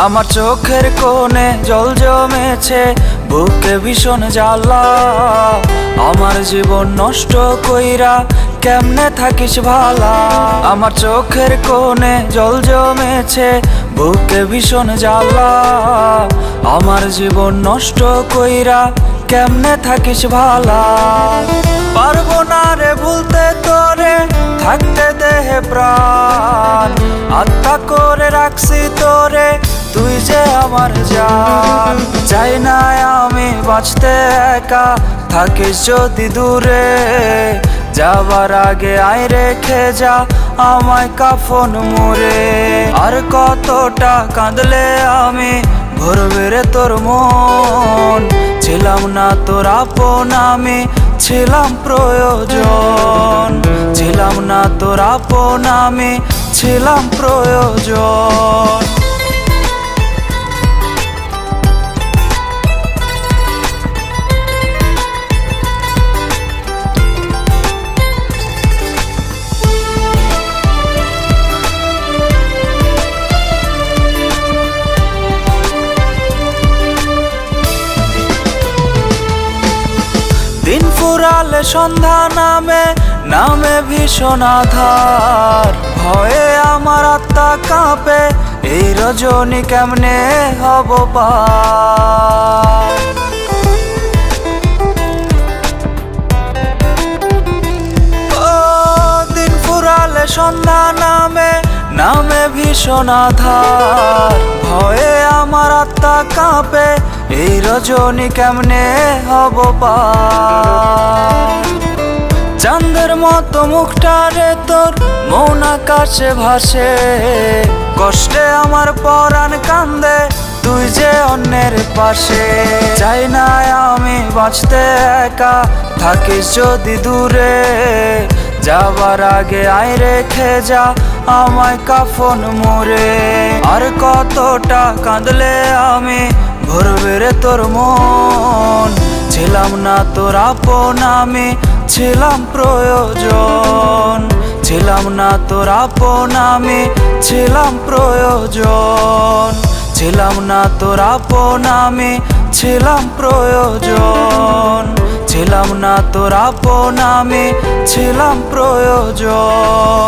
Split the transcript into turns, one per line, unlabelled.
আমার চোখের কোণে জল জমেছে, বুকে ভীষণ জ্বালা। আমার জীবন নষ্ট কইরা কেমনে থাকিস ভালা। আমার চোখের কোণে জল জমেছে, বুকে ভীষণ জ্বালা। আমার জীবন নষ্ট কইরা কেমনে থাকিস ভালা। পারবো না রে ভুলতে তোরে, থাকতে দেহে প্রাণ। আত্মা করে রাখছি তোরে, তুই যে আমার জান। চাই না আমি বাঁচতে একা, থাকিস যদি দূরে। যাবার আগে আয় রেখে যা আমায় কাফন মুড়ে। আর কতটা কাঁদলে আমি ভরবে রে তোর মন। ছিলাম না তোর আপন, আমি ছিলাম প্রয়োজন। ছিলাম না তোর আপন, আমি ছিলাম প্রয়োজন। দিন ফুরালে সন্ধ্যা নামে, নামে ভীষণ আধার। ভয়ে আমার আত্মা কাঁপে, এই রজনী কেমনে হব পার। ও দিন ফুরালে সন্ধ্যা নামে, নামে ভীষণ আধার। ভয়ে আমার আত্মা কাঁপে, এই রজনী কেমনে হব পার। চাঁদের মতো মুখটা রে তোর মন আকাশে ভাসে। কষ্টে আমার পরাণ কান্দে, তুই যে অন্যের পাশে। চাই না আমি বাঁচতে একা, থাকিস যদি দূরে। যাবার আগে আয় রেখে যা আমায় কাফন মুড়ে। আর কতটা কাঁদলে আমি ভরবে রে তোর মন। ছিলাম না তোর আপন, আমি ছিলাম প্রয়োজন। ছিলাম না তোর আপন, আমি ছিলাম প্রয়োজন। ছিলাম না তোর আপন, আমি ছিলাম প্রয়োজন। ছিলাম না তোর আপন, আমি ছিলাম প্রয়োজন।